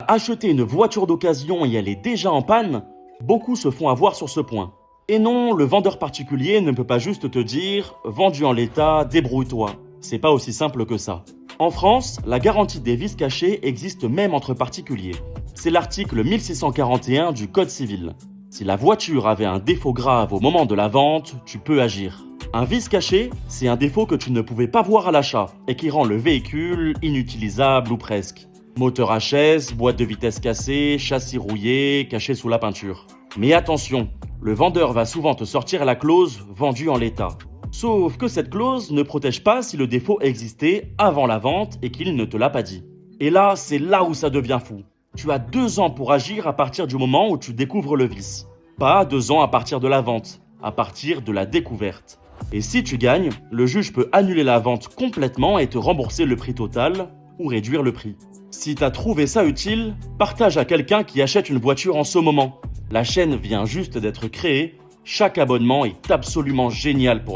acheté une voiture d'occasion et elle est déjà en panne, beaucoup se font avoir sur ce point. Et non, le vendeur particulier ne peut pas juste te dire « vendu en l'état, débrouille-toi ». C'est pas aussi simple que ça. En France, la garantie des vices cachés existe même entre particuliers. C'est l'article 1641 du Code civil. Si la voiture avait un défaut grave au moment de la vente, tu peux agir. Un vice caché, c'est un défaut que tu ne pouvais pas voir à l'achat et qui rend le véhicule inutilisable ou presque. Moteur HS, boîte de vitesse cassée, châssis rouillé, caché sous la peinture. Mais attention, le vendeur va souvent te sortir la clause « vendu en l'état ». Sauf que cette clause ne protège pas si le défaut existait avant la vente et qu'il ne te l'a pas dit. Et là, c'est là où ça devient fou. Tu as 2 ans pour agir à partir du moment où tu découvres le vice. Pas 2 ans à partir de la vente, à partir de la découverte. Et si tu gagnes, le juge peut annuler la vente complètement et te rembourser le prix total ou réduire le prix. Si t'as trouvé ça utile, partage à quelqu'un qui achète une voiture en ce moment. La chaîne vient juste d'être créée, chaque abonnement est absolument génial pour nous.